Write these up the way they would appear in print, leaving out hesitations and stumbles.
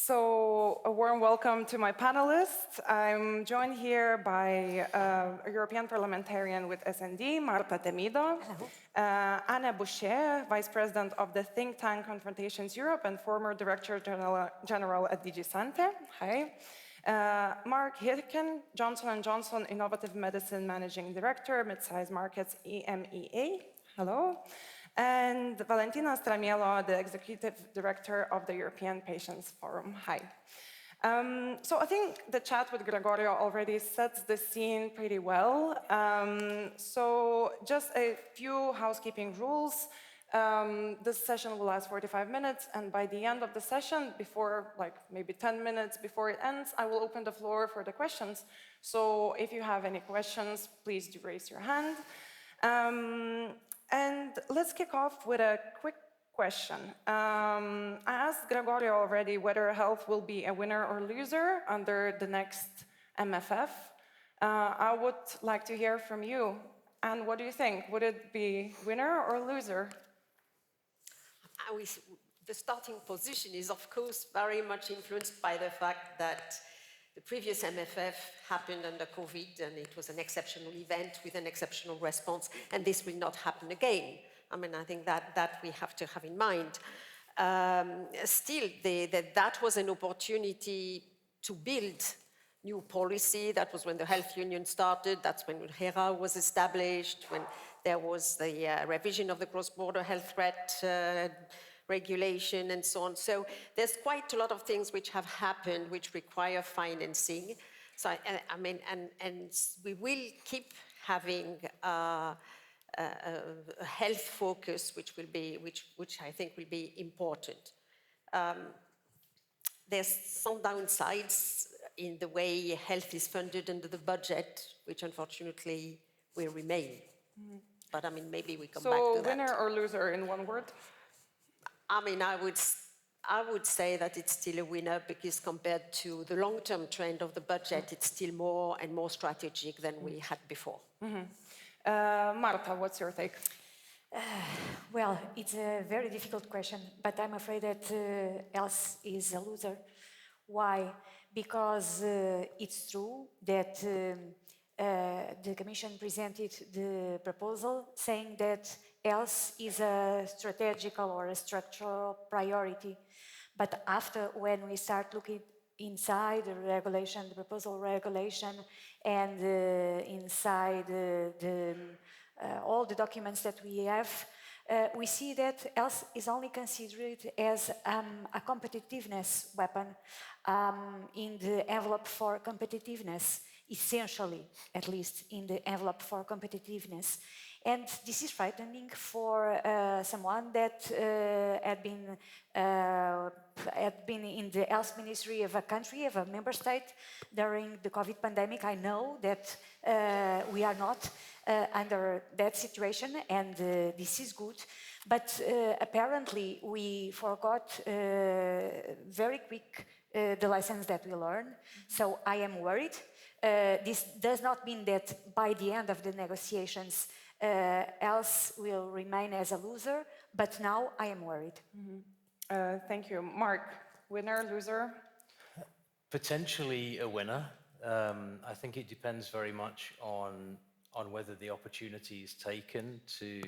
So a warm welcome to my panelists. I'm joined here by a European parliamentarian with SD, Marta Temido. Anna Boucher, Vice President of the think tank Confrontations Europe and former Director General at DG Sante. Hi. Mark Hirken, Johnson & Johnson Innovative Medicine Managing Director, Midsize Markets EMEA. Hello. And Valentina Stramielo, the Executive Director of the European Patients Forum. Hi. So I think the chat with Gregorio already sets the scene pretty well. So just a few housekeeping rules. This session will last 45 minutes, and by the end of the session, before like maybe 10 minutes before it ends, I will open the floor for the questions. So if you have any questions, please do raise your hand. And let's kick off with a quick question. I asked Gregorio already whether health will be a winner or loser under the next MFF. I would like to hear from you. And what do you think? Would it be winner or loser? The starting position is, of course, very much influenced by the fact that the previous MFF happened under COVID, and it was an exceptional event with an exceptional response, and this will not happen again. I mean, I think that we have to have in mind. Still, that was an opportunity to build new policy. That was when the health union started. That's when HERA was established, when there was the revision of the cross-border health threat regulation and so on. So there's quite a lot of things which have happened which require financing. So I mean, and we will keep having a health focus, which I think will be important. There's some downsides in the way health is funded under the budget, which unfortunately will remain. But I mean, maybe we come back to that. So winner or loser in one word? I mean, I would say that it's still a winner, because compared to the long-term trend of the budget, it's still more and more strategic than we had before. Marta, what's your take? Well, it's a very difficult question, but I'm afraid that else is a loser. Why? Because it's true that the Commission presented the proposal saying that health is a strategical or a structural priority. But after, when we start looking inside the regulation, the proposal regulation, and inside all the documents that we have, we see that health is only considered as a competitiveness weapon in the envelope for competitiveness, essentially, at least in the envelope for competitiveness. And this is frightening for someone that had been in the health ministry of a country, of a member state, during the COVID pandemic. I know that we are not under that situation, and this is good. But apparently we forgot very quick the lessons that we learned. So I am worried. This does not mean that by the end of the negotiations, health will remain as a loser, but now I am worried. Thank you. Mark, winner, loser? Potentially a winner. I think it depends very much on whether the opportunity is taken to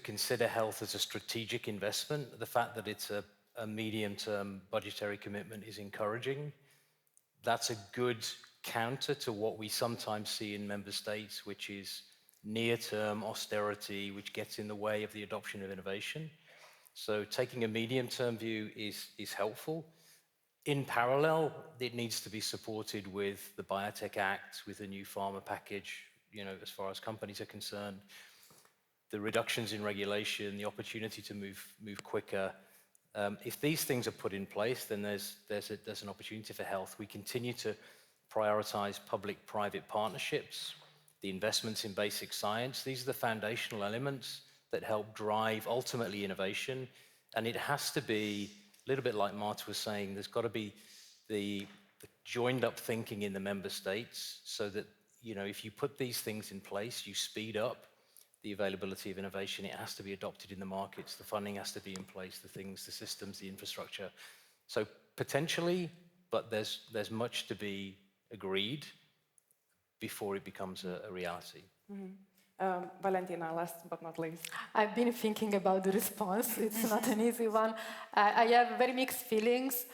consider health as a strategic investment. The fact that it's a medium-term budgetary commitment is encouraging. That's a good counter to what we sometimes see in member states, which is near-term austerity, which gets in the way of the adoption of innovation. So taking a medium-term view is helpful. In parallel, it needs to be supported with the Biotech Act, with the new pharma package, you know, as far as companies are concerned, the reductions in regulation, the opportunity to move quicker. If these things are put in place, then there's an opportunity for health. We continue to prioritize public-private partnerships, the investments in basic science. These are the foundational elements that help drive ultimately innovation. And it has to be a little bit like Marta was saying, there's got to be the joined up thinking in the member states, so that, you know, if you put these things in place, you speed up the availability of innovation. It has to be adopted in the markets. The funding has to be in place, the systems, the infrastructure. So potentially, but there's much to be agreed before it becomes a reality. Valentina, last but not least. I've been thinking about the response. It's not an easy one. I have very mixed feelings.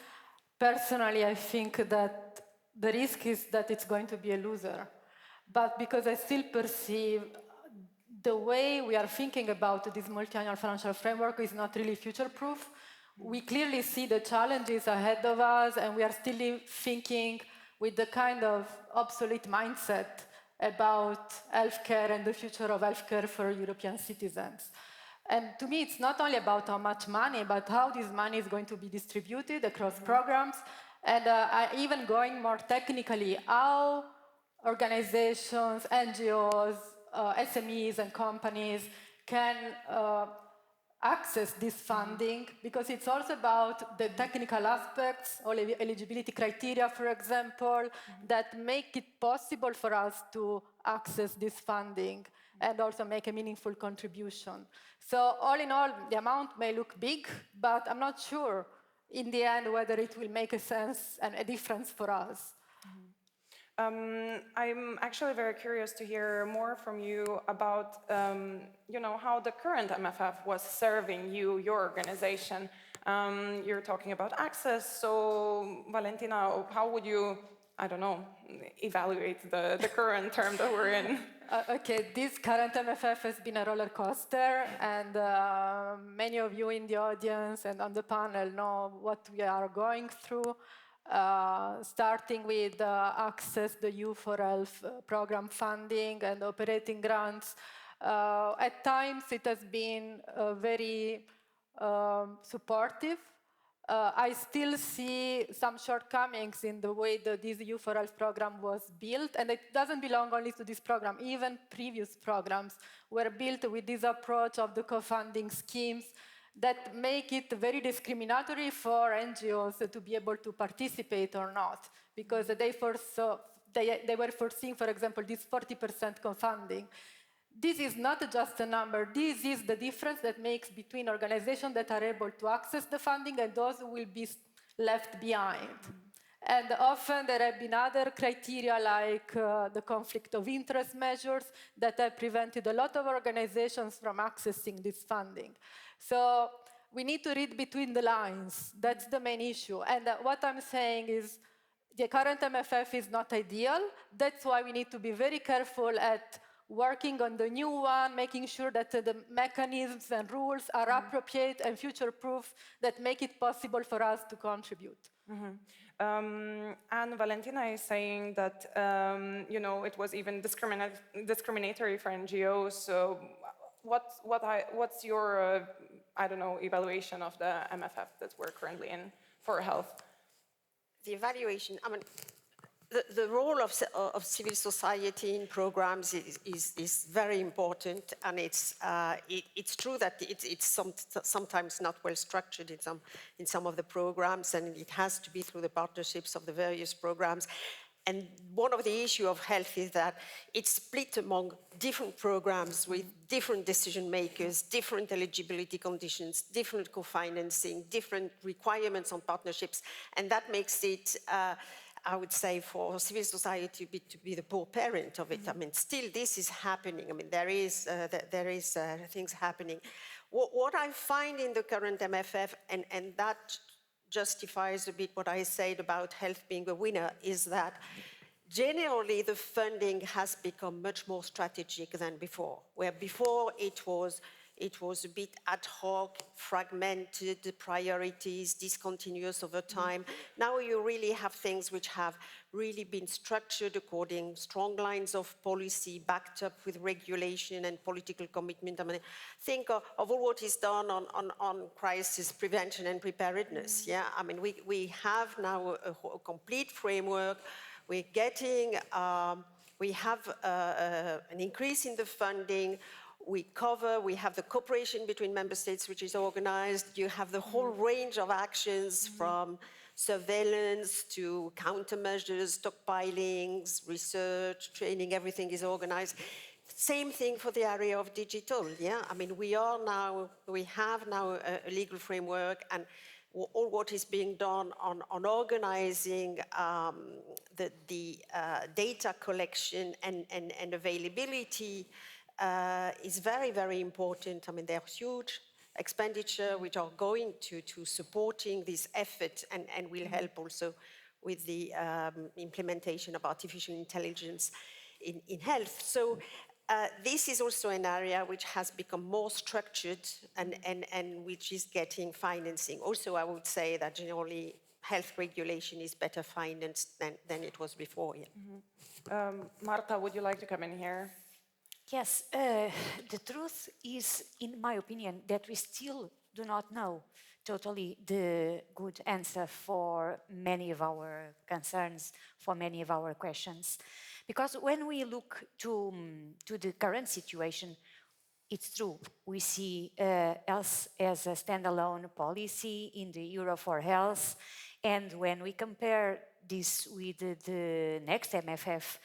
Personally, I think that the risk is that it's going to be a loser. But because I still perceive the way we are thinking about this multi-annual financial framework is not really future-proof. We clearly see the challenges ahead of us, and we are still thinking with the kind of obsolete mindset about healthcare and the future of healthcare for European citizens. And to me, it's not only about how much money, but how this money is going to be distributed across programs. And even going more technically, how organizations, NGOs, SMEs and companies can access this funding, because it's also about the technical aspects, or eligibility criteria, for example, that make it possible for us to access this funding and also make a meaningful contribution. So all in all, the amount may look big, but I'm not sure in the end whether it will make a sense and a difference for us. I'm actually very curious to hear more from you about, how the current MFF was serving you, your organization. You're talking about access, so Valentina, how would you, evaluate the current term that we're in? Okay, this current MFF has been a roller coaster, and many of you in the audience and on the panel know what we are going through. Starting with access, the EU4Health program funding and operating grants. At times it has been very supportive. I still see some shortcomings in the way that this EU4Health program was built, and it doesn't belong only to this program. Even previous programs were built with this approach of the co-funding schemes that make it very discriminatory for NGOs to be able to participate or not, because they were foreseeing, for example, this 40% co-funding. This is not just a number. This is the difference that makes between organizations that are able to access the funding and those who will be left behind. And often there have been other criteria like the conflict of interest measures that have prevented a lot of organizations from accessing this funding. So we need to read between the lines. That's the main issue. And what I'm saying is the current MFF is not ideal. That's why we need to be very careful at working on the new one, making sure that the mechanisms and rules are appropriate and future-proof that make it possible for us to contribute. And Valentina is saying that, it was even discriminatory for NGOs. So what's your, evaluation of the MFF that we're currently in for health? The evaluation, the role of civil society in programs is very important, and it's true that it's sometimes not well structured in some of the programs, and it has to be through the partnerships of the various programs. And one of the issues of health is that it's split among different programs with different decision makers, different eligibility conditions, different co-financing, different requirements on partnerships, and that makes it I would say for civil society to be the poor parent of it. Still this is happening. There is things happening. What I find in the current MFF, and that justifies a bit what I said about health being a winner, is that generally the funding has become much more strategic than before, where before it was a bit ad hoc, fragmented, priorities, discontinuous over time. Now you really have things which have really been structured according strong lines of policy, backed up with regulation and political commitment. Think of all what is done on crisis prevention and preparedness. Yeah, we have now a complete framework. We're getting, we have an increase in the funding. We have the cooperation between member states, which is organized. You have the whole range of actions from surveillance to countermeasures, stockpilings, research, training, everything is organized. Same thing for the area of digital, yeah? We have now a legal framework, and all what is being done on organizing the data collection and availability is very, very important. I mean, there are huge expenditure which are going to supporting this effort and will help also with the implementation of artificial intelligence in health. So this is also an area which has become more structured and which is getting financing. Also, I would say that generally health regulation is better financed than it was before. Yeah. Marta, would you like to come in here? Yes, the truth is, in my opinion, that we still do not know totally the good answer for many of our concerns, for many of our questions. Because when we look to the current situation, it's true, we see health as a standalone policy in the Euro for Health, and when we compare this with the next MFF,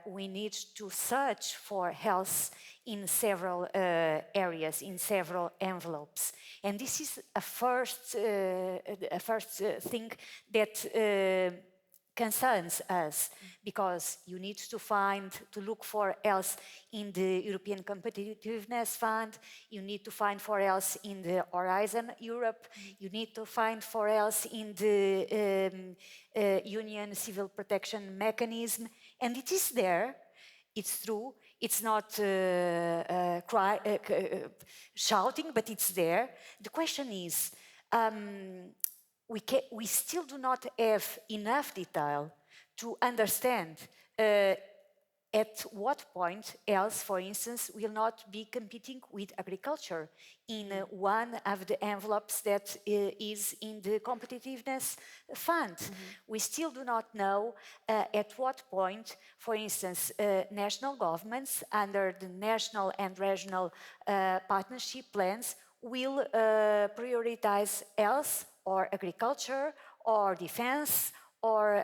we need to search for health in several areas, in several envelopes. And this is a first thing that concerns us, because you need to look for health in the European Competitiveness Fund, you need to find for health in the Horizon Europe, you need to find for health in the Union Civil Protection Mechanism, and it is there, it's true, it's not shouting, but it's there. The question is, we still do not have enough detail to understand at what point health, for instance, will not be competing with agriculture in one of the envelopes that is in the competitiveness fund. We still do not know at what point, for instance, national governments under the national and regional partnership plans will prioritize health or agriculture or defense or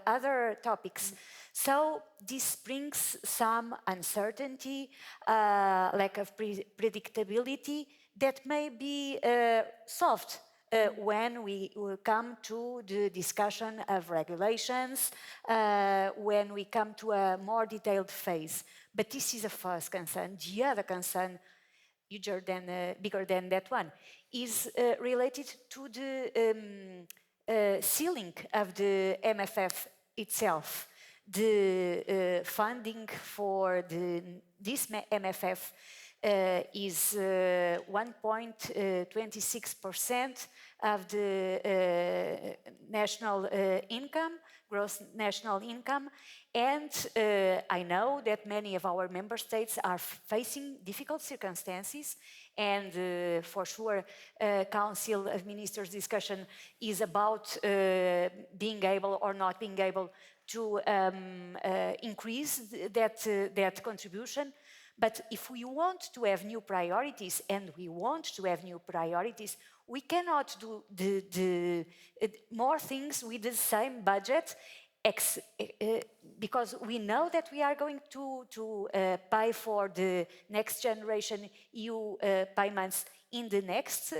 other topics. So this brings some uncertainty, lack of predictability that may be solved when we will come to the discussion of regulations, when we come to a more detailed phase. But this is a first concern. The other concern, bigger than that one, is related to the ceiling of the MFF itself. The funding for this MFF is 1.26% of the national income, gross national income, and I know that many of our member states are facing difficult circumstances, and for sure Council of Ministers discussion is about being able or not being able to increase that contribution. But if we want to have new priorities, and we want to have new priorities, we cannot do the more things with the same budget, because we know that we are going to pay for the next generation EU payments in the next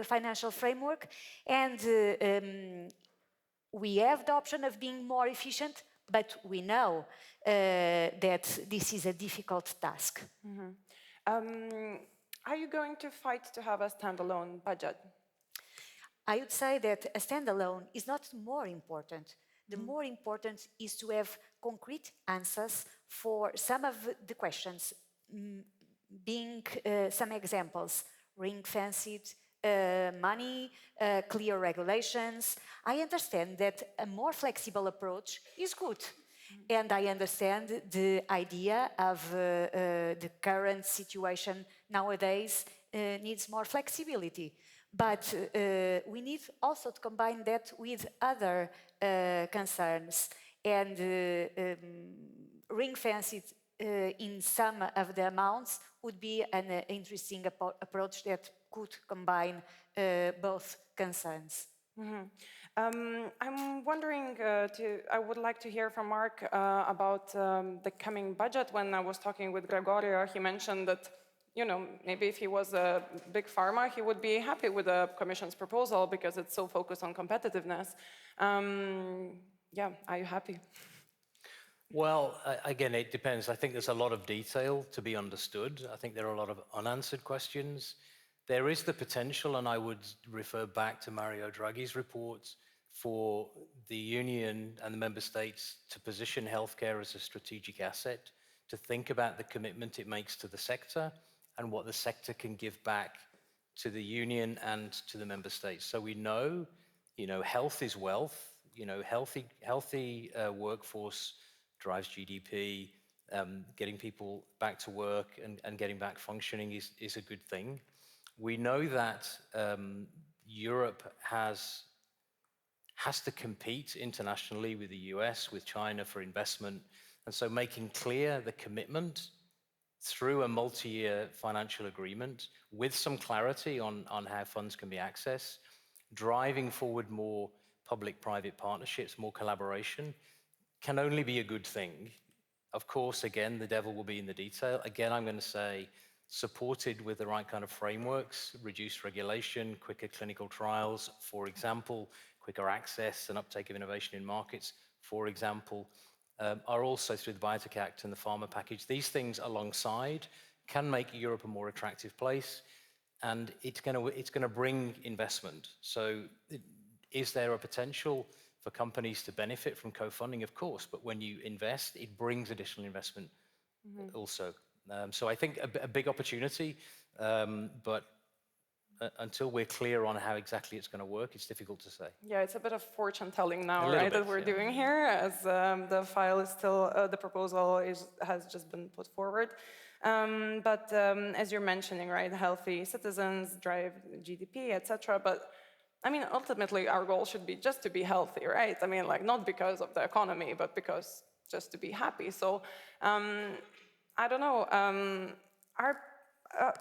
financial framework, and we have the option of being more efficient, but we know that this is a difficult task. Are you going to fight to have a standalone budget? I would say that a standalone is not more important. The more important is to have concrete answers for some of the questions, being some examples, ring-fenced money, clear regulations. I understand that a more flexible approach is good. And I understand the idea of the current situation nowadays needs more flexibility. But we need also to combine that with other concerns, and ring-fenced in some of the amounts would be an interesting approach that could combine both concerns. I'm wondering, I would like to hear from Mark about the coming budget. When I was talking with Gregorio, he mentioned that you know, maybe if he was a big pharma, he would be happy with the Commission's proposal because it's so focused on competitiveness. Yeah, are you happy? Well, again, it depends. I think there's a lot of detail to be understood. I think there are a lot of unanswered questions. There is the potential, and I would refer back to Mario Draghi's reports, for the Union and the member states to position healthcare as a strategic asset, to think about the commitment it makes to the sector and what the sector can give back to the Union and to the member states. So we know, health is wealth. Healthy workforce drives GDP. Getting people back to work and getting back functioning is a good thing. We know that Europe has to compete internationally with the US, with China for investment. And so making clear the commitment through a multi-year financial agreement with some clarity on how funds can be accessed, driving forward more public-private partnerships, more collaboration, can only be a good thing. Of course, again, the devil will be in the detail. Again, I'm going to say, supported with the right kind of frameworks, reduced regulation, quicker clinical trials, for example, quicker access and uptake of innovation in markets, for example, are also through the Biotech Act and the Pharma Package. These things alongside can make Europe a more attractive place, and it's going to bring investment. So is there a potential for companies to benefit from co-funding? Of course, but when you invest, it brings additional investment also. So I think a big opportunity, but until we're clear on how exactly it's going to work, it's difficult to say. Yeah, it's a bit of fortune telling now, right, that we're doing here, as the file is still, the proposal has just been put forward. But as you're mentioning, right, healthy citizens drive GDP, etc. But I mean, ultimately, our goal should be just to be healthy, right? I mean, like, not because of the economy, but because just to be happy. So I don't know,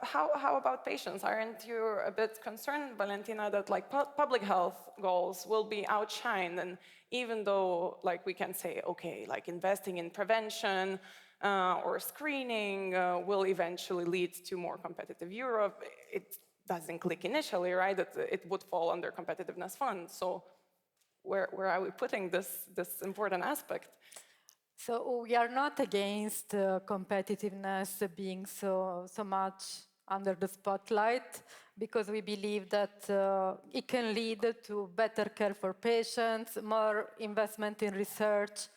how about patients? Aren't you a bit concerned, Valentina, that like public health goals will be outshined? And even though like we can say, okay, like investing in prevention or screening will eventually lead to more competitive Europe, it doesn't click initially, right? It would fall under competitiveness fund. So where are we putting this important aspect? So we are not against competitiveness being so much under the spotlight, because we believe that it can lead to better care for patients, more investment in research,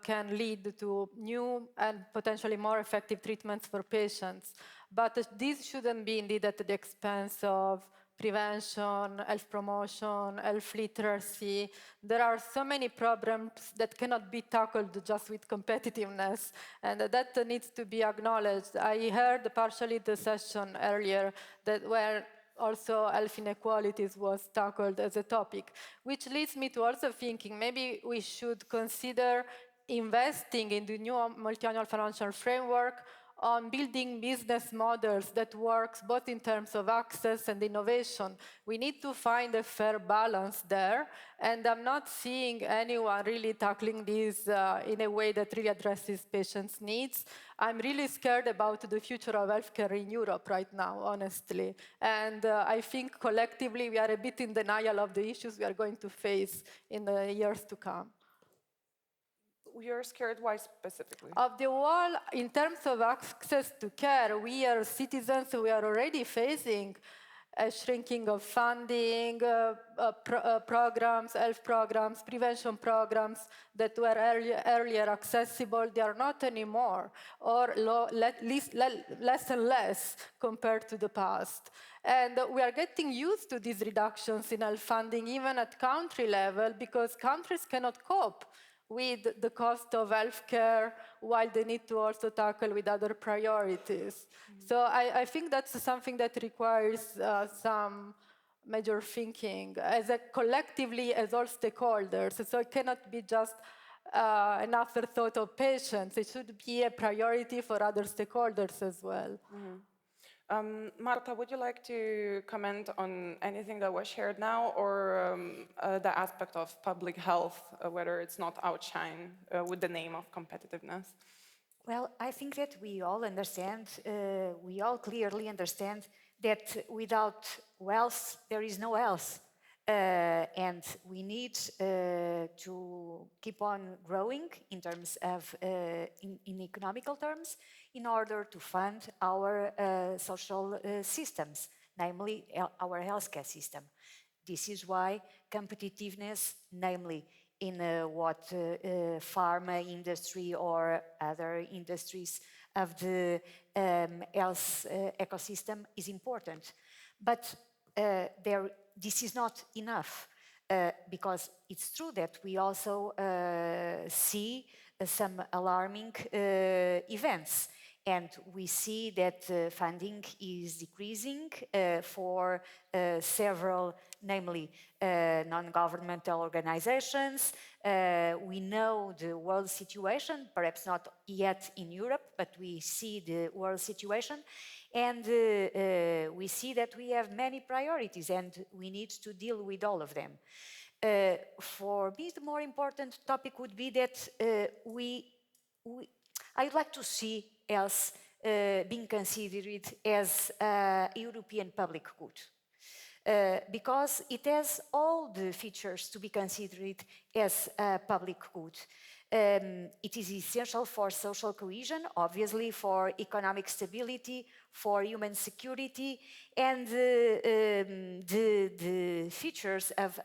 can lead to new and potentially more effective treatments for patients. But this shouldn't be indeed at the expense of prevention, health promotion, health literacy. There are so many problems that cannot be tackled just with competitiveness, and that needs to be acknowledged. I heard partially the session earlier where also health inequalities was tackled as a topic, which leads me to also thinking maybe we should consider investing in the new multi-annual financial framework on building business models that works both in terms of access and innovation. We need to find a fair balance there, and I'm not seeing anyone really tackling this in a way that really addresses patients' needs. I'm really scared about the future of healthcare in Europe right now, honestly. And I think collectively we are a bit in denial of the issues we are going to face in the years to come. You're scared, why specifically? Of the whole, in terms of access to care, we are citizens, we are already facing a shrinking of funding, programs, health programs, prevention programs that were earlier accessible. They are not anymore, or less and less compared to the past. And we are getting used to these reductions in health funding, even at country level, because countries cannot cope with the cost of healthcare while they need to also tackle with other priorities. So I think that's something that requires some major thinking collectively as all stakeholders. So it cannot be just an afterthought of patients. It should be a priority for other stakeholders as well. Marta, would you like to comment on anything that was shared now, or the aspect of public health, whether it's not outshine with the name of competitiveness? Well, I think that we all understand, we all clearly understand that without wealth, there is no health. And we need to keep on growing in terms of, in economical terms, in order to fund our social systems, namely our healthcare system. This is why competitiveness, namely in what pharma industry or other industries of the health ecosystem is important. But this is not enough because it's true that we also see some alarming events. And we see that funding is decreasing for several, namely non-governmental organizations. We know the world situation, perhaps not yet in Europe, but we see the world situation. And we see that we have many priorities and we need to deal with all of them. For me, the more important topic would be that I'd like to see health being considered as a European public good. Because it has all the features to be considered as a public good. It is essential for social cohesion, obviously for economic stability, for human security, and the features of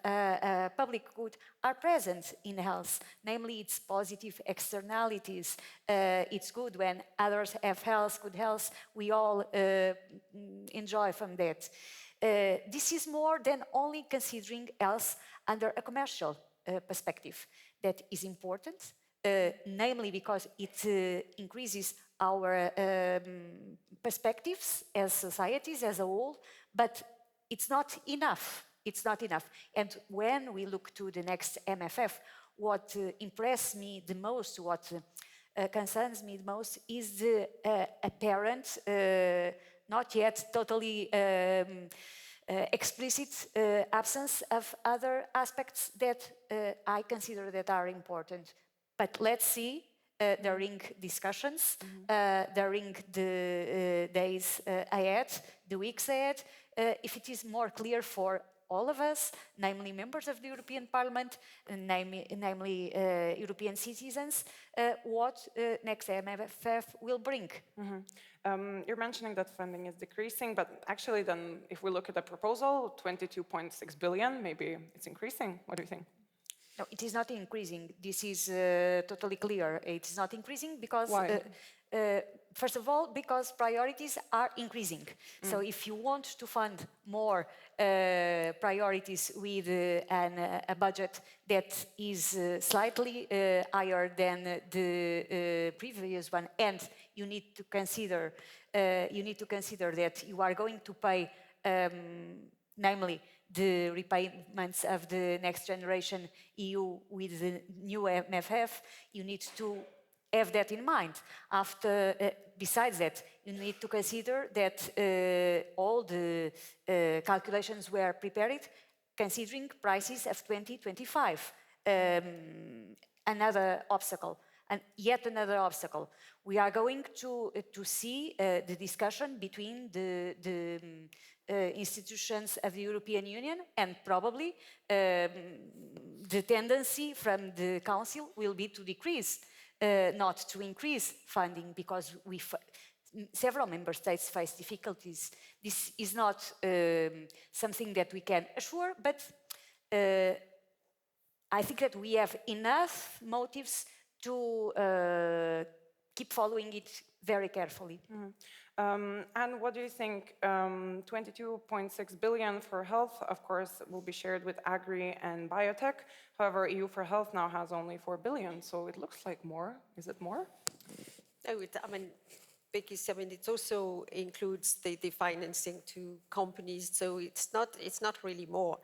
public good are present in health, namely its positive externalities. It's good when others have health, good health, we all enjoy from that. This is more than only considering health under a commercial perspective. That is important, namely because it increases our perspectives as societies as a whole, but it's not enough. It's not enough. And when we look to the next MFF, what impressed me the most, what concerns me the most is the apparent, not yet totally explicit absence of other aspects that I consider that are important. But let's see during discussions, during the days ahead, the weeks ahead, if it is more clear for all of us, namely members of the European Parliament, namely European citizens, what next MFF will bring. You're mentioning that funding is decreasing, but actually then if we look at the proposal, 22.6 billion, maybe it's increasing. What do you think? No, it is not increasing. This is totally clear. It is not increasing because, first of all, because priorities are increasing. So if you want to fund more priorities with a budget that is slightly higher than the previous one, and you need to consider that you are going to pay, namely, the repayments of the Next Generation EU with the new MFF, you need to have that in mind. Besides that, you need to consider that all the calculations were prepared considering prices of 2025. Another obstacle, and yet another obstacle. We are going to see the discussion between the institutions of the European Union, and probably the tendency from the Council will be to decrease, not to increase funding, because several member states face difficulties. This is not something that we can assure, but I think that we have enough motives to keep following it very carefully. And what do you think? 22.6 billion for health, of course, will be shared with agri and biotech. However, EU for Health now has only 4 billion, so it looks like more. Is it more? No, it also includes the financing to companies, so it's not really more.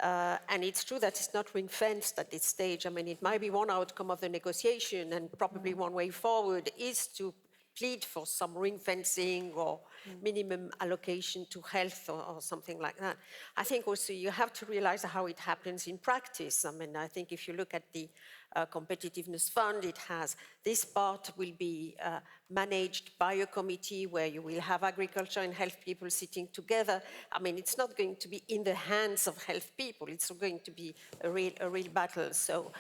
And it's true that it's not ring-fenced at this stage. It might be one outcome of the negotiation, and probably one way forward is to plead for some ring fencing or minimum allocation to health or something like that. I think also you have to realize how it happens in practice. I mean, I think if you look at the competitiveness fund, it has this part will be managed by a committee where you will have agriculture and health people sitting together. I mean, it's not going to be in the hands of health people. It's going to be a real battle. So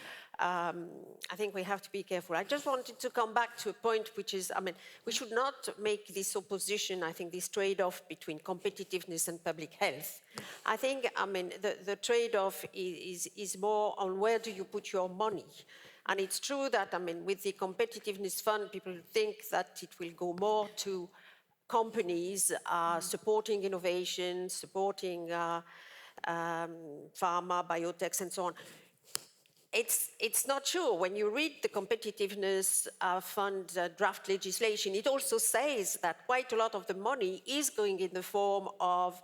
I think we have to be careful. I just wanted to come back to a point, which is, I mean, we should not make this opposition, I think, this trade-off between competitiveness and public health. I think, I mean, the trade-off is more on where do you put your money. And it's true that, I mean, with the competitiveness fund, people think that it will go more to companies supporting innovation, supporting pharma, biotechs, and so on. It's not true. When you read the competitiveness fund draft legislation, it also says that quite a lot of the money is going in the form of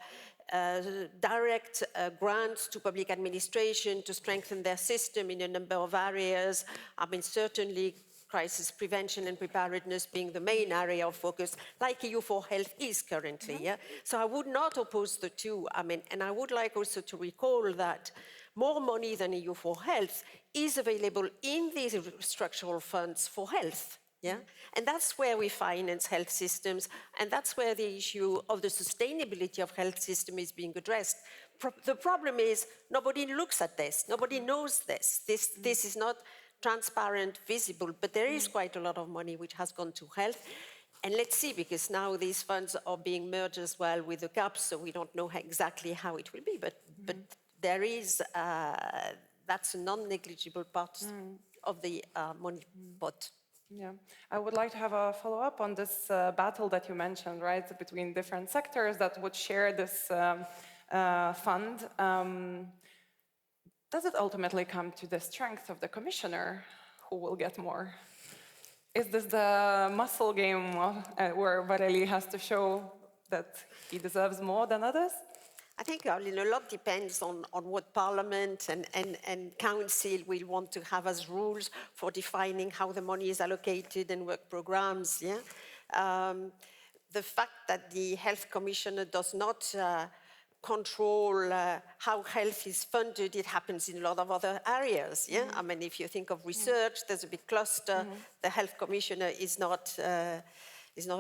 direct grants to public administration to strengthen their system in a number of areas. I mean, certainly crisis prevention and preparedness being the main area of focus, like EU for Health is currently. Yeah? So I would not oppose the two. I mean, and I would like also to recall that more money than EU for Health is available in these structural funds for health. Yeah? And that's where we finance health systems, and that's where the issue of the sustainability of health system is being addressed. The problem is nobody looks at this, nobody knows this. This is not transparent, visible, but there is quite a lot of money which has gone to health. And let's see, because now these funds are being merged as well with the CAP, so we don't know exactly how it will be, but there is, that's a non-negligible part of the money pot. Yeah, I would like to have a follow-up on this battle that you mentioned, right, between different sectors that would share this fund. Does it ultimately come to the strength of the commissioner who will get more? Is this the muscle game where Vareli has to show that he deserves more than others? I think a lot depends on what Parliament and Council will want to have as rules for defining how the money is allocated and work programs. Yeah? The fact that the Health Commissioner does not control how health is funded, it happens in a lot of other areas. Yeah? I mean, if you think of research, there's a big cluster. The Health Commissioner is not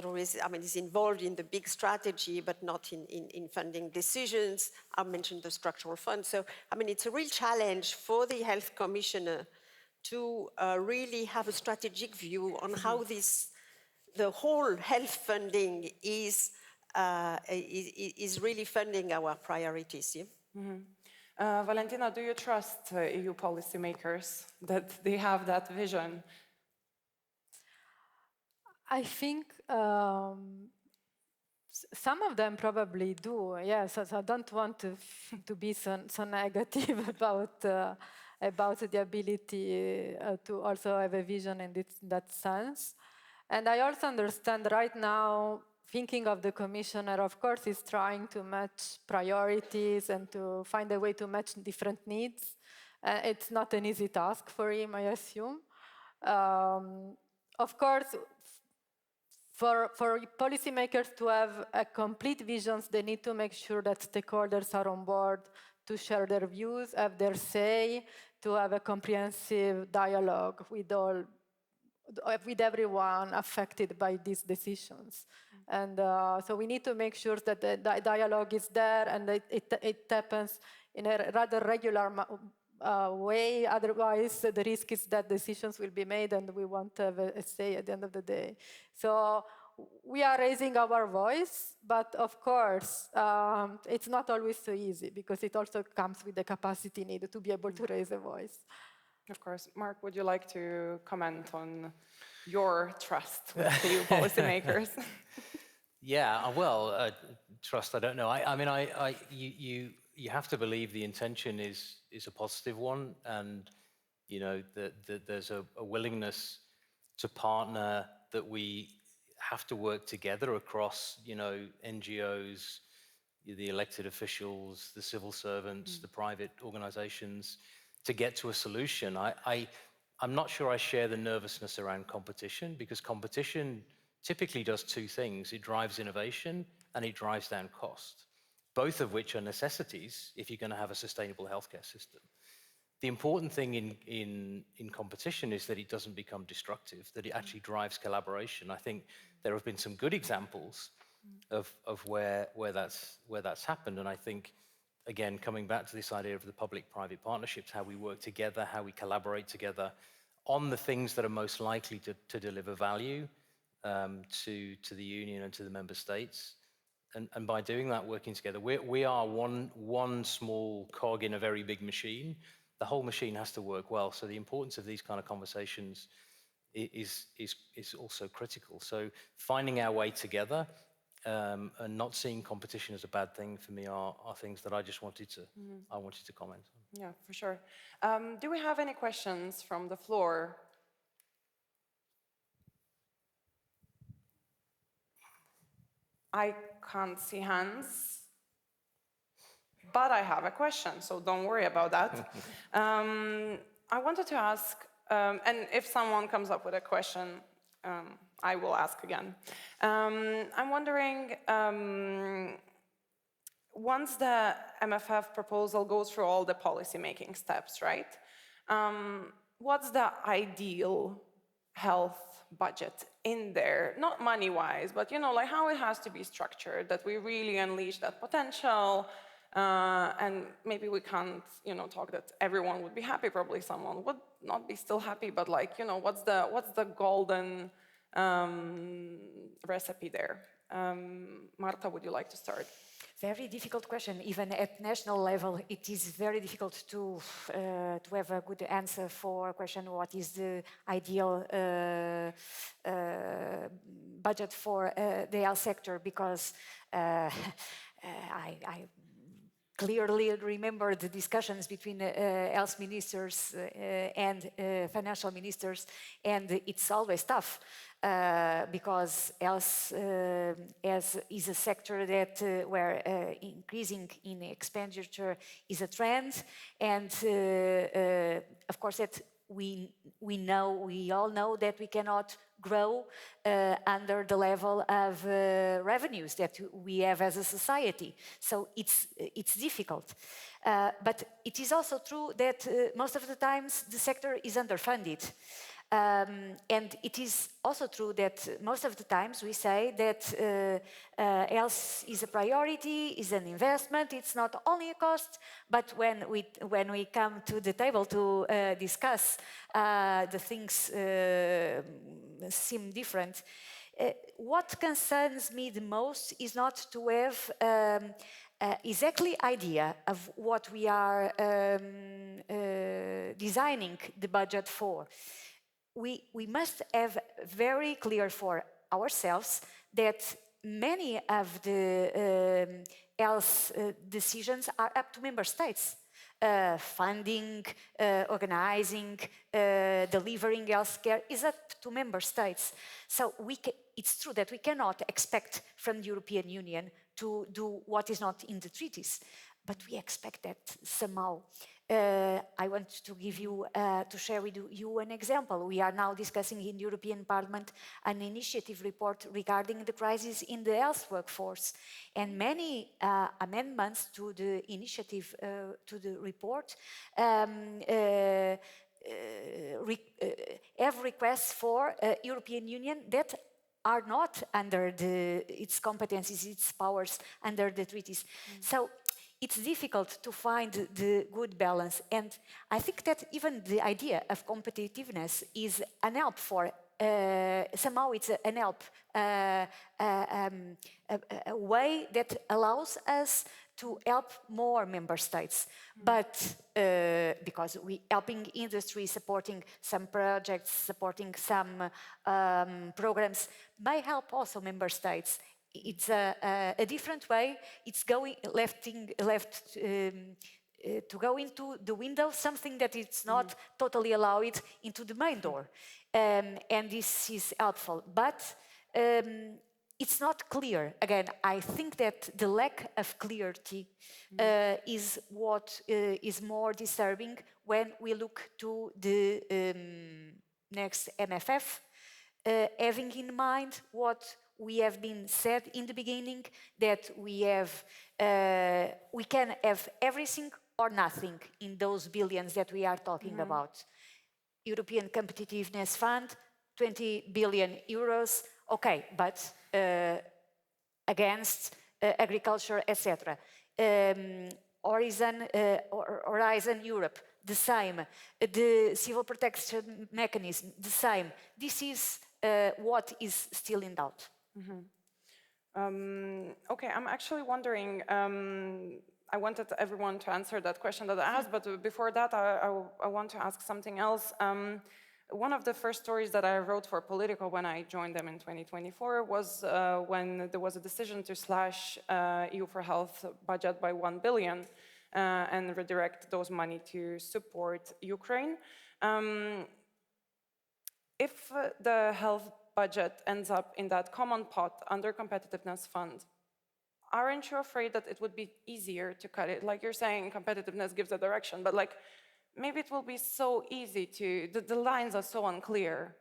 always, I mean, is involved in the big strategy, but not in funding decisions. I mentioned the structural fund. So, I mean, it's a real challenge for the Health Commissioner to really have a strategic view on how the whole health funding is really funding our priorities. Yeah? Valentina, do you trust EU policymakers that they have that vision? I think some of them probably do, yes. So I don't want to be so negative about the ability to also have a vision in that sense. And I also understand right now, thinking of the commissioner, of course, is trying to match priorities and to find a way to match different needs. It's not an easy task for him, I assume. Of course, for policymakers to have a complete vision, they need to make sure that stakeholders are on board to share their views, have their say, to have a comprehensive dialogue with everyone affected by these decisions. And so we need to make sure that the dialogue is there and that it happens in a rather regular way. Otherwise, the risk is that decisions will be made and we won't have a say at the end of the day. So we are raising our voice, but of course, it's not always so easy because it also comes with the capacity needed to be able to raise a voice. Of course. Mark, would you like to comment on your trust with the EU policymakers? Yeah, well, trust, I don't know. I mean, you have to believe the intention is a positive one, and you know that there's a willingness to partner, that we have to work together across, you know, NGOs, the elected officials, the civil servants, the private organizations, to get to a solution. I'm not sure I share the nervousness around competition, because competition typically does two things. It drives innovation and it drives down cost, both of which are necessities if you're going to have a sustainable healthcare system. The important thing in competition is that it doesn't become destructive, that it actually drives collaboration. I think there have been some good examples of where that's happened, and I think, again, coming back to this idea of the public-private partnerships, how we work together, how we collaborate together on the things that are most likely to deliver value to the Union and to the member states. And by doing that, working together, we are one small cog in a very big machine. The whole machine has to work well. So the importance of these kind of conversations is also critical. So finding our way together and not seeing competition as a bad thing for me are things that I just wanted to comment on. Yeah, for sure. Do we have any questions from the floor? I can't see hands, but I have a question, so don't worry about that. I wanted to ask, and if someone comes up with a question, I will ask again. I'm wondering, once the MFF proposal goes through all the policy-making steps, right? What's the ideal health budget in there? Not money-wise, but like how it has to be structured, that we really unleash that potential, and maybe we can't, talk that everyone would be happy. Probably someone would not be still happy, but what's the golden recipe there? Marta, would you like to start? Very difficult question. Even at national level, it is very difficult to have a good answer for a question: what is the ideal budget for the health sector? Because I clearly remember the discussions between health ministers and financial ministers, and it's always tough. Because health is a sector that where increasing in expenditure is a trend, and of course that we all know that we cannot grow under the level of revenues that we have as a society. So it's difficult. But it is also true that most of the times the sector is underfunded. And it is also true that most of the times we say that health is a priority, is an investment, it's not only a cost, but when we come to the table to discuss, the things seem different. What concerns me the most is not to have exactly idea of what we are designing the budget for. We must have very clear for ourselves that many of the health decisions are up to member states. Funding, organizing, delivering healthcare is up to member states. So it's true that we cannot expect from the European Union to do what is not in the treaties, but we expect that somehow. I want to give you, to share with you an example. We are now discussing in the European Parliament an initiative report regarding the crisis in the health workforce. And many amendments to the initiative, to the report, have requests for European Union that are not under its competencies, its powers under the treaties. So it's difficult to find the good balance. And I think that even the idea of competitiveness is an help for, somehow it's an help, a way that allows us to help more member states. But because we helping industry, supporting some projects, supporting some programs, may help also member states. It's a different way. It's going to go into the window, something that it's not totally allowed into the main door. And this is helpful. But it's not clear. Again, I think that the lack of clarity is what is more disturbing when we look to the next MFF. having in mind what we have been said in the beginning, that we can have everything or nothing in those billions that we are talking about. European Competitiveness Fund, 20 billion euros, okay, but against agriculture, etc. Horizon Europe, the same. The civil protection mechanism, the same. This is what is still in doubt. Okay, I'm actually wondering, I wanted everyone to answer that question that I asked, but before that, I want to ask something else. One of the first stories that I wrote for Politico when I joined them in 2024 was when there was a decision to slash EU for Health budget by 1 billion and redirect those money to support Ukraine. If the health budget ends up in that common pot under competitiveness fund, aren't you afraid that it would be easier to cut it? Like you're saying, competitiveness gives a direction, but like maybe it will be so easy to, the lines are so unclear.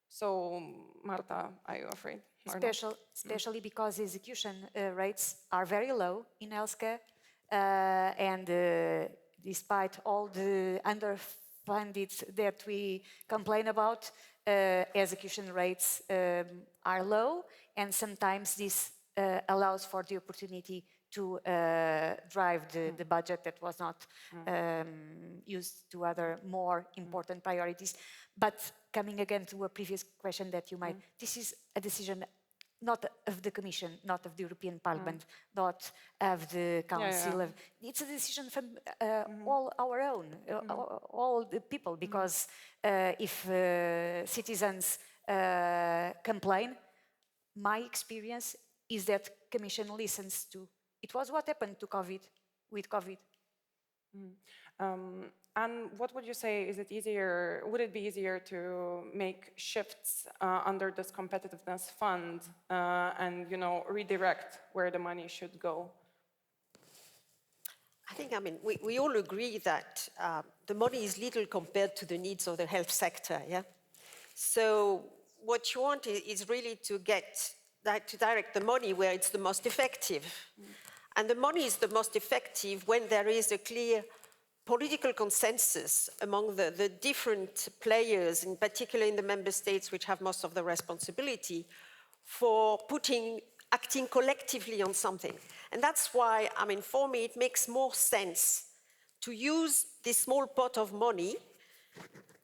So, Marta, are you afraid? Especially because execution rates are very low in healthcare, and despite all the underfunded that we complain about, execution rates are low, and sometimes this allows for the opportunity to drive the budget that was not used to other more important priorities. But coming again to a previous question that you made, this is a decision not of the Commission, not of the European Parliament, not of the Council. It's a decision from all our own, all the people, because if citizens complain, my experience is that Commission listens to. It was what happened to COVID, with COVID. And what would you say, is it easier, would it be easier to make shifts under this competitiveness fund and, you know, redirect where the money should go? I think, we all agree that the money is little compared to the needs of the health sector, yeah? So what you want is really to direct the money where it's the most effective. And the money is the most effective when there is a clear political consensus among the different players, in particular in the member states which have most of the responsibility, for acting collectively on something. And that's why, for me, it makes more sense to use this small pot of money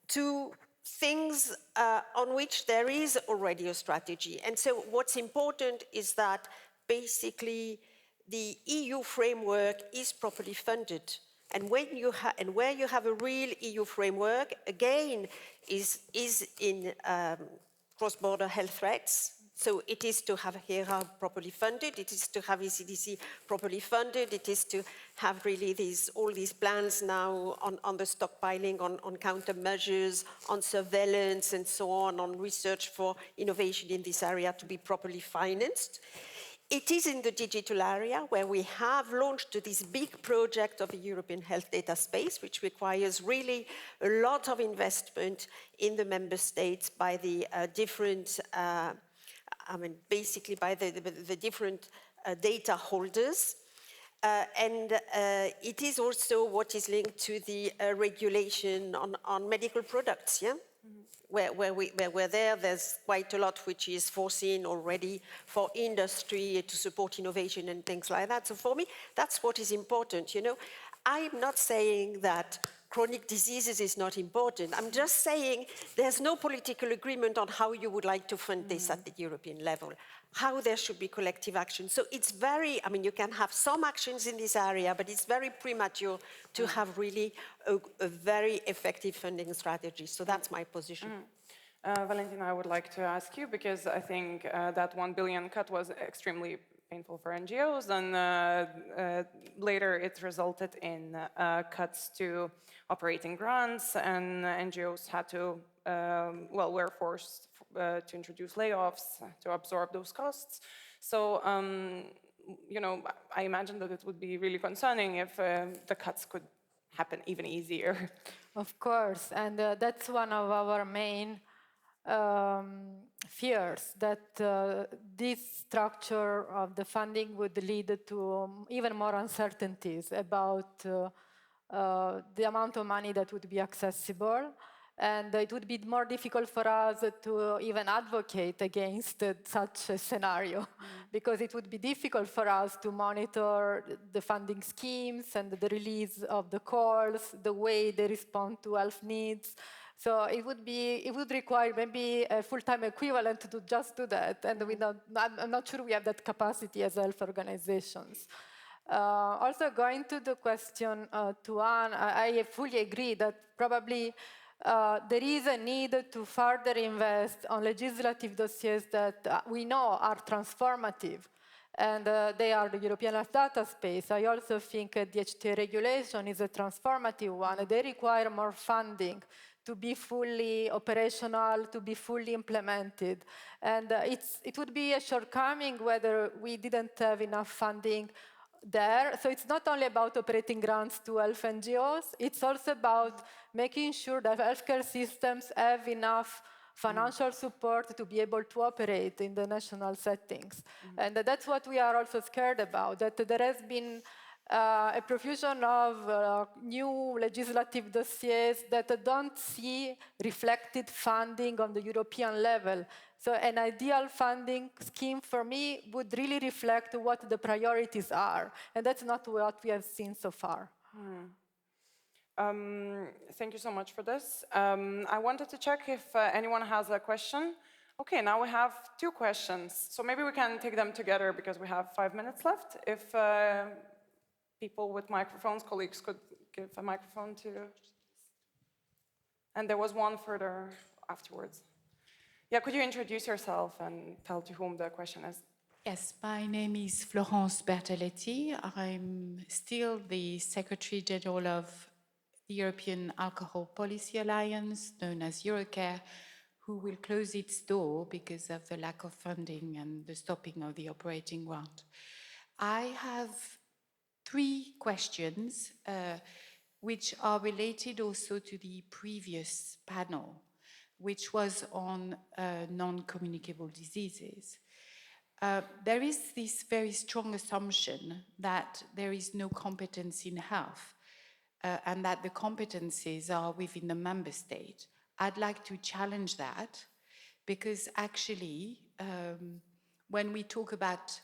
to things on which there is already a strategy. And so what's important is that basically the EU framework is properly funded. And where you have a real EU framework, again, is in cross-border health threats. So it is to have HERA properly funded, it is to have ECDC properly funded, it is to have really all these plans now on the stockpiling, on countermeasures, on surveillance and so on research for innovation in this area to be properly financed. It is in the digital area where we have launched this big project of a European health data space, which requires really a lot of investment in the member states by the different, basically by the different data holders. And it is also what is linked to the regulation on medical products, yeah? Where there's quite a lot which is foreseen already for industry to support innovation and things like that. So for me, that's what is important, you know. I'm not saying that chronic diseases is not important. I'm just saying there's no political agreement on how you would like to fund this at the European level, how there should be collective action. So it's very, you can have some actions in this area, but it's very premature to have really a very effective funding strategy. So that's my position. Valentina, I would like to ask you, because I think that 1 billion cut was extremely painful for NGOs, and later it resulted in cuts to operating grants, and NGOs had to, were forced to introduce layoffs to absorb those costs. So, you know, I imagine that it would be really concerning if the cuts could happen even easier. Of course, and that's one of our main fears that this structure of the funding would lead to even more uncertainties about the amount of money that would be accessible. And it would be more difficult for us to even advocate against such a scenario, because it would be difficult for us to monitor the funding schemes and the release of the calls, the way they respond to health needs. So it would require maybe a full-time equivalent to just do that, and I'm not sure we have that capacity as health organizations. Also, going to the question to Anne, I fully agree that probably there is a need to further invest on legislative dossiers that we know are transformative, and they are the European Health Data Space. I also think the HTA regulation is a transformative one. They require more funding to be fully operational, to be fully implemented. And it would be a shortcoming whether we didn't have enough funding there. So it's not only about operating grants to health NGOs, it's also about making sure that healthcare systems have enough financial support to be able to operate in the national settings. And that's what we are also scared about, that there has been a profusion of new legislative dossiers that don't see reflected funding on the European level. So an ideal funding scheme for me would really reflect what the priorities are, and that's not what we have seen so far. Thank you so much for this. I wanted to check if anyone has a question. Okay, now we have 2 questions. So maybe we can take them together because we have 5 minutes left. If people with microphones, colleagues, could give a microphone to... And there was one further afterwards. Yeah, could you introduce yourself and tell to whom the question is? Yes, my name is Florence Bertoletti. I'm still the Secretary General of the European Alcohol Policy Alliance, known as Eurocare, who will close its door because of the lack of funding and the stopping of the operating grant. I have 3 questions, which are related also to the previous panel, which was on non-communicable diseases. There is this very strong assumption that there is no competence in health and that the competencies are within the member state. I'd like to challenge that because actually, when we talk about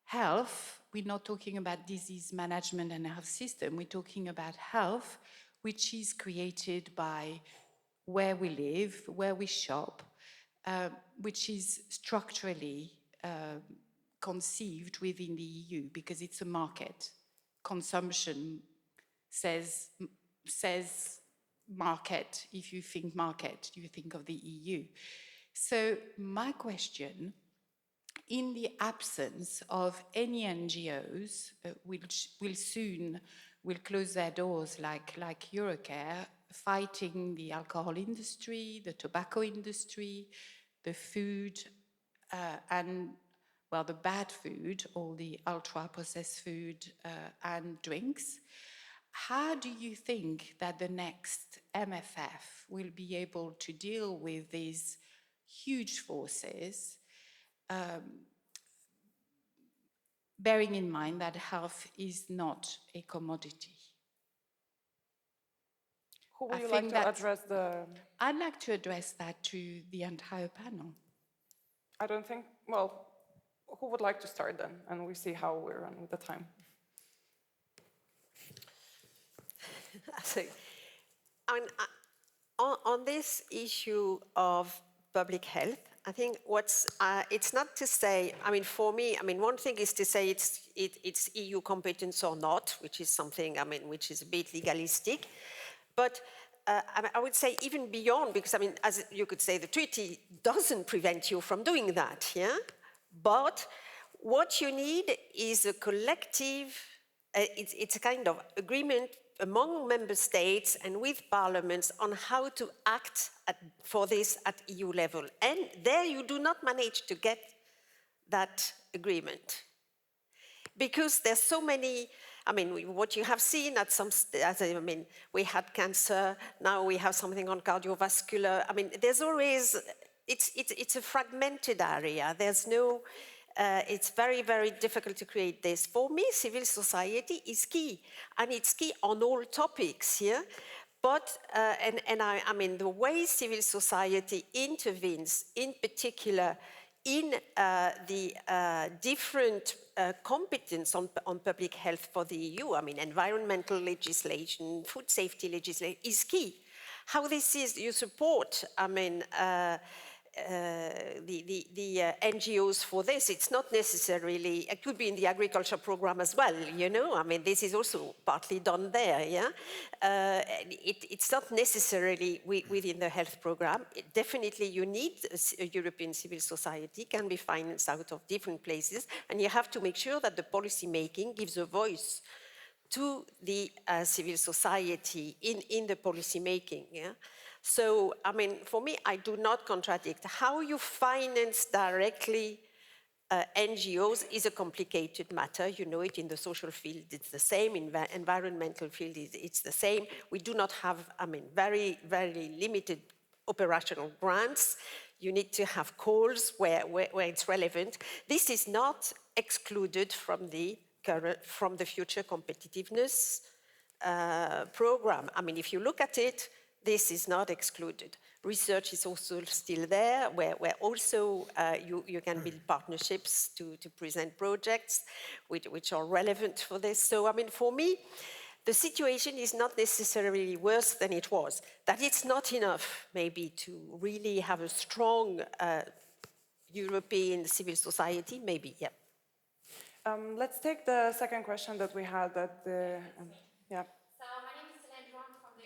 health, we're not talking about disease management and health system. We're talking about health, which is created by where we live, where we shop, which is structurally conceived within the EU because it's a market. Consumption says market. If you think market, you think of the EU. So my question, in the absence of any NGOs which will close their doors like Eurocare, fighting the alcohol industry, the tobacco industry, the food, and, well, the bad food, all the ultra-processed food and drinks, how do you think that the next MFF will be able to deal with these huge forces, bearing in mind that health is not a commodity? Who would you like to address the... I'd like to address that to the entire panel. I don't think... Well, who would like to start then? And we see how we run with the time. I mean, on this issue of public health, I think it's not to say, I mean, for me, I mean, one thing is to say it's EU competence or not, which is something, I mean, which is a bit legalistic. But I would say even beyond, because, I mean, as you could say, the treaty doesn't prevent you from doing that, yeah? But what you need is a collective, it's a kind of agreement among member states and with parliaments on how to act for this at EU level. And there you do not manage to get that agreement. Because there's so many, I mean, what you have seen at some, I mean, we had cancer, now we have something on cardiovascular. I mean, there's always it's a fragmented area. There's no, it's very, very difficult to create this. For me, civil society is key, and it's key on all topics here. But, I mean, the way civil society intervenes, in particular, in the different competence on public health for the EU, I mean, environmental legislation, food safety legislation, is key. How this is, you support, I mean, the NGOs for this. It's not necessarily, it could be in the agriculture program as well, you know, I mean, this is also partly done there, yeah? It's not necessarily within the health program. Definitely you need a European civil society, can be financed out of different places, and you have to make sure that the policy making gives a voice to the civil society in the policy making, yeah? So, I mean, for me, I do not contradict. How you finance directly NGOs is a complicated matter. You know it, in the social field, it's the same. In the environmental field, it's the same. We do not have, I mean, very, very limited operational grants. You need to have calls where it's relevant. This is not excluded from the future competitiveness program. I mean, if you look at it, this is not excluded. Research is also still there, where also you can build partnerships to present projects which are relevant for this. So, I mean, for me, the situation is not necessarily worse than it was. That it's not enough, maybe, to really have a strong European civil society, maybe, yeah. Let's take the second question that we had at the, yeah.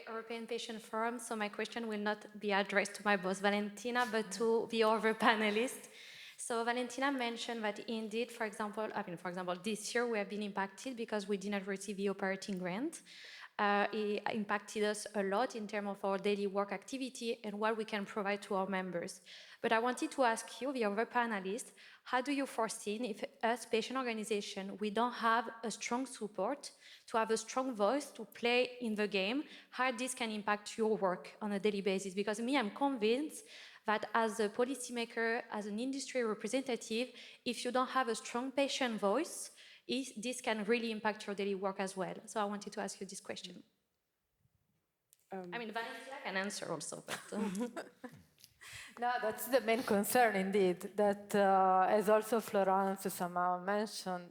European Patient Forum, so my question will not be addressed to my boss Valentina, but to the other panelists. So Valentina mentioned that indeed, for example, this year we have been impacted because we did not receive the operating grant. It impacted us a lot in terms of our daily work activity and what we can provide to our members. But I wanted to ask you, the other panelists, how do you foresee if as patient organization, we don't have a strong support, to have a strong voice to play in the game, how this can impact your work on a daily basis? Because me, I'm convinced that as a policymaker, as an industry representative, if you don't have a strong patient voice, this can really impact your daily work as well. So I wanted to ask you this question. I mean, Valentina can answer also, but... No, that's the main concern indeed, that as also Florence somehow mentioned,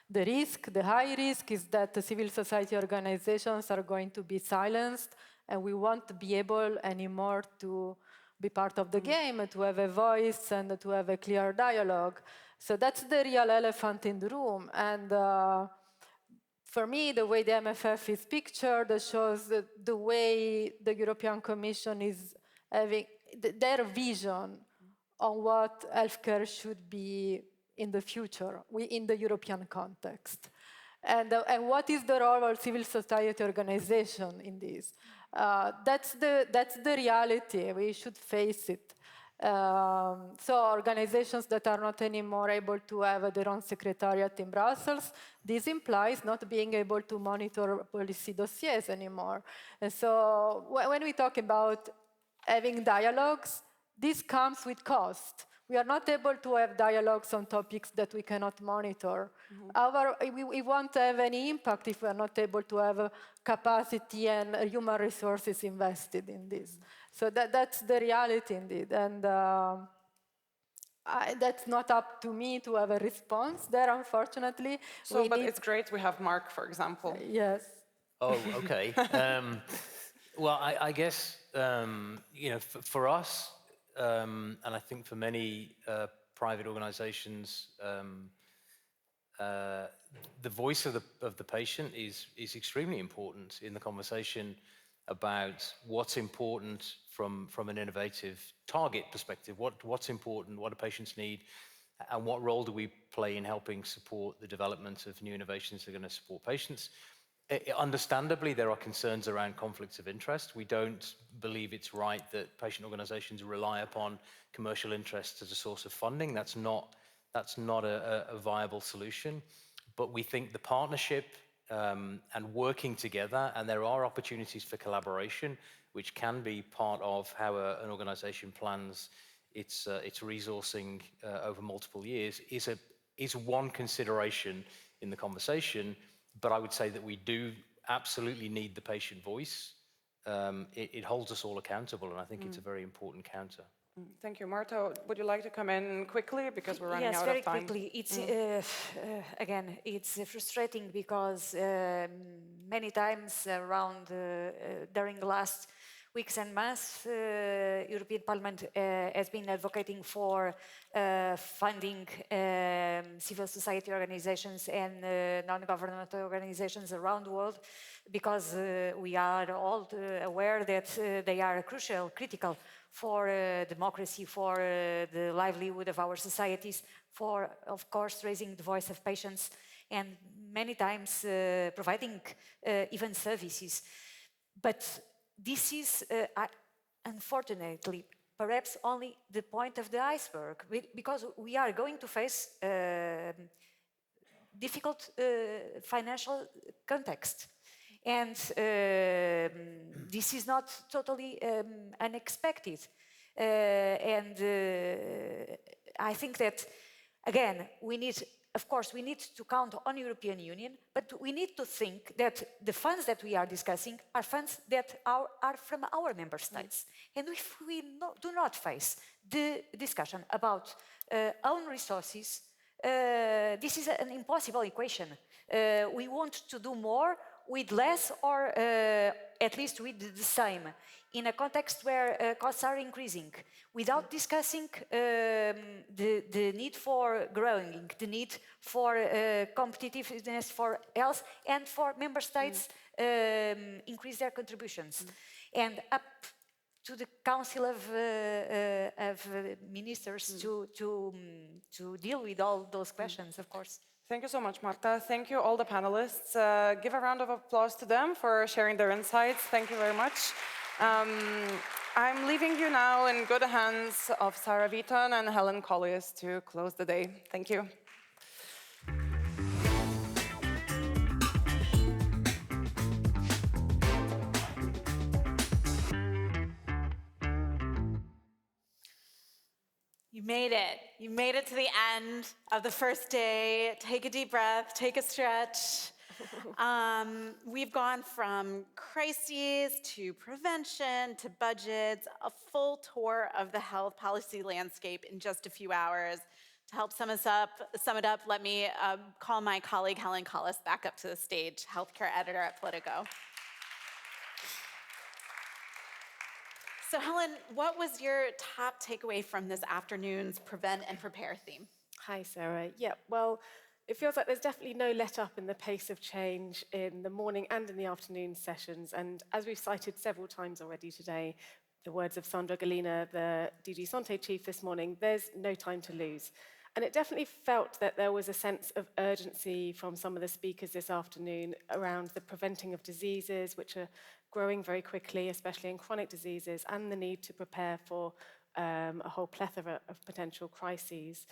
the high risk is that the civil society organizations are going to be silenced and we won't be able anymore to be part of the game, to have a voice and to have a clear dialogue. So that's the real elephant in the room. And for me, the way the MFF is pictured shows the way the European Commission is having their vision on what healthcare should be in the future, in the European context. And what is the role of civil society organization in this? That's the reality. We should face it. So organizations that are not anymore able to have their own secretariat in Brussels, this implies not being able to monitor policy dossiers anymore. And so when we talk about having dialogues, this comes with cost. We are not able to have dialogues on topics that we cannot monitor. We won't have any impact if we are not able to have capacity and human resources invested in this. So that's the reality indeed. And that's not up to me to have a response there, unfortunately. So, but it's great we have Mark, for example. Yes. Oh, okay. Well, I guess, you know, for us, and I think for many private organizations, the voice of the patient is extremely important in the conversation about what's important from an innovative target perspective, what's important, what do patients need, and what role do we play in helping support the development of new innovations that are going to support patients. Understandably, there are concerns around conflicts of interest. We don't believe it's right that patient organizations rely upon commercial interests as a source of funding. That's not a viable solution. But we think the partnership and working together, and there are opportunities for collaboration, which can be part of how an organization plans its resourcing over multiple years is one consideration in the conversation. But I would say that we do absolutely need the patient voice. It holds us all accountable, and I think it's a very important counter. Thank you. Marta, would you like to come in quickly because we're running yes, out very of time? quickly. It's again, it's frustrating because many times around during the last weeks and months, European Parliament has been advocating for funding civil society organizations and non-governmental organizations around the world, because we are all aware that they are crucial, critical for democracy, for the livelihood of our societies, for, of course, raising the voice of patients, and many times providing even services. But this is, unfortunately, perhaps only the point of the iceberg, because we are going to face difficult financial context. And this is not totally unexpected. And I think that, again, we need, of course, we need to count on European Union, but we need to think that the funds that we are discussing are funds that are from our member states. And if we do not face the discussion about own resources, this is an impossible equation. We want to do more with less, or at least with the same, in a context where costs are increasing, without discussing the need for growing, the need for competitiveness for health, and for member states increase their contributions. And up to the Council of Ministers to deal with all those questions, of course. Thank you so much, Marta. Thank you, all the panelists. Give a round of applause to them for sharing their insights. Thank you very much. I'm leaving you now in good hands of Sarah Viton and Helen Colliers to close the day. Thank you. You made it. You made it to the end of the first day. Take a deep breath, take a stretch. We've gone from crises to prevention to budgets, a full tour of the health policy landscape in just a few hours. To help sum it up, let me call my colleague Helen Colliers back up to the stage, healthcare editor at Politico. So Helen, what was your top takeaway from this afternoon's Prevent and Prepare theme? Hi, Sarah. Yeah, well, it feels like there's definitely no let-up in the pace of change in the morning and in the afternoon sessions. And as we've cited several times already today, the words of Sandra Galina, the DG Santé chief this morning, there's no time to lose. And it definitely felt that there was a sense of urgency from some of the speakers this afternoon around the preventing of diseases, which are growing very quickly, especially in chronic diseases, and the need to prepare for a whole plethora of potential crises.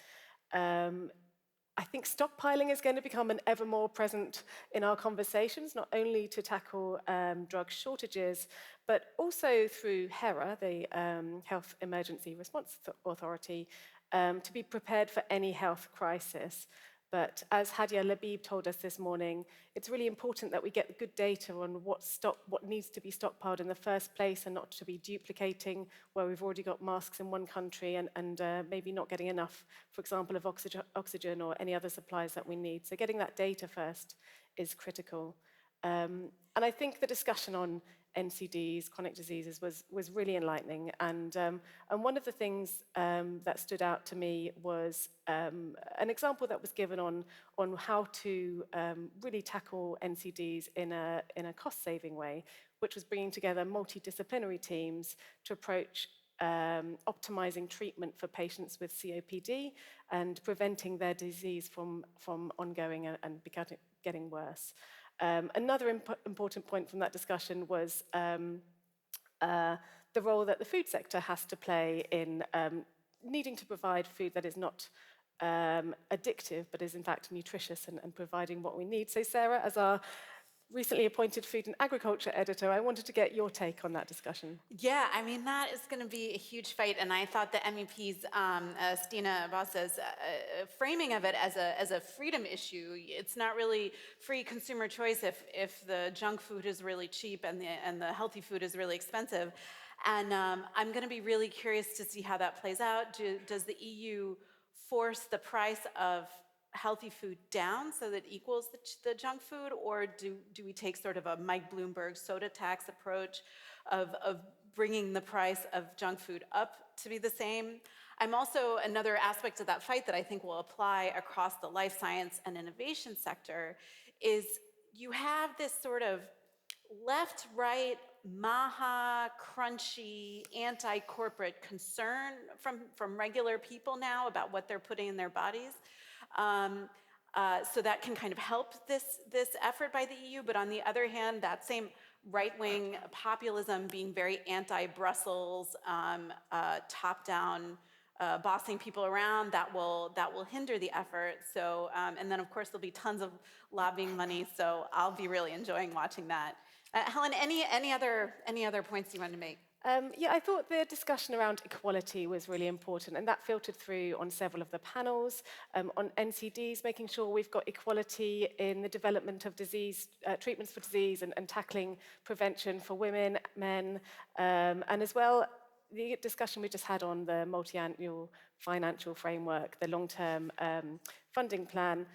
I think stockpiling is going to become an ever more present in our conversations, not only to tackle drug shortages, but also through HERA, the Health Emergency Response Authority, to be prepared for any health crisis. But as Hadia Labib told us this morning, it's really important that we get good data on what needs to be stockpiled in the first place, and not to be duplicating where we've already got masks in one country and maybe not getting enough, for example, of oxygen or any other supplies that we need. So getting that data first is critical. And I think the discussion on NCDs, chronic diseases, was really enlightening. And one of the things that stood out to me was an example that was given on how to really tackle NCDs in a cost-saving way, which was bringing together multidisciplinary teams to approach optimizing treatment for patients with COPD and preventing their disease from ongoing and getting worse. Another important point from that discussion was the role that the food sector has to play in needing to provide food that is not addictive, but is in fact nutritious and providing what we need. So Sarah, as our recently appointed food and agriculture editor, I wanted to get your take on that discussion. Yeah, I mean, that is going to be a huge fight, and I thought the MEP's, Stina Boss's framing of it as a freedom issue. It's not really free consumer choice if the junk food is really cheap and the healthy food is really expensive. And I'm going to be really curious to see how that plays out. Does the EU force the price of healthy food down so that it equals the junk food, or do we take sort of a Mike Bloomberg soda tax approach of bringing the price of junk food up to be the same? I'm also, another aspect of that fight that I think will apply across the life science and innovation sector is you have this sort of left-right, maha, crunchy, anti-corporate concern from regular people now about what they're putting in their bodies. So that can kind of help this effort by the EU, but on the other hand, that same right-wing populism being very anti-Brussels, top-down, bossing people around, that will hinder the effort. So, and then of course there'll be tons of lobbying money, so I'll be really enjoying watching that. Helen, any other points you wanted to make? Yeah, I thought the discussion around equality was really important, and that filtered through on several of the panels, on NCDs, making sure we've got equality in the development of disease, treatments for disease and tackling prevention for women, men, and as well, the discussion we just had on the multi-annual financial framework, the long-term funding plan,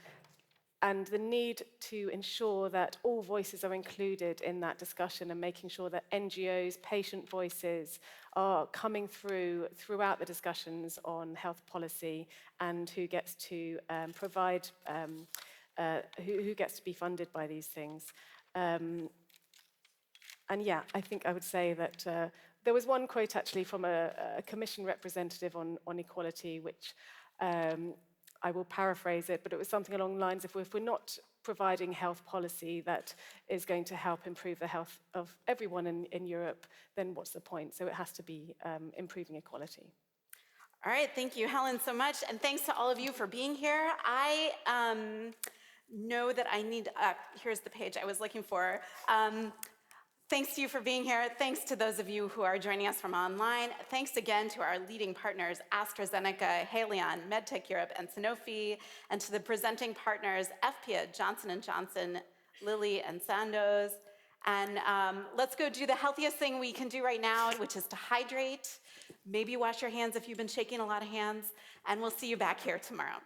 and the need to ensure that all voices are included in that discussion and making sure that NGOs, patient voices are coming throughout the discussions on health policy and who gets to provide, who gets to be funded by these things. And yeah, I think I would say that there was one quote actually from a commission representative on equality, which I will paraphrase it, but it was something along the lines of, if we're not providing health policy that is going to help improve the health of everyone in Europe, then what's the point? So it has to be improving equality. All right, thank you, Helen, so much, and thanks to all of you for being here. I know that I need, here's the page I was looking for. Thanks to you for being here. Thanks to those of you who are joining us from online. Thanks again to our leading partners, AstraZeneca, Haleon, MedTech Europe, and Sanofi, and to the presenting partners, FPIA, Johnson & Johnson, Lilly, and Sandoz. And let's go do the healthiest thing we can do right now, which is to hydrate. Maybe wash your hands if you've been shaking a lot of hands, and we'll see you back here tomorrow.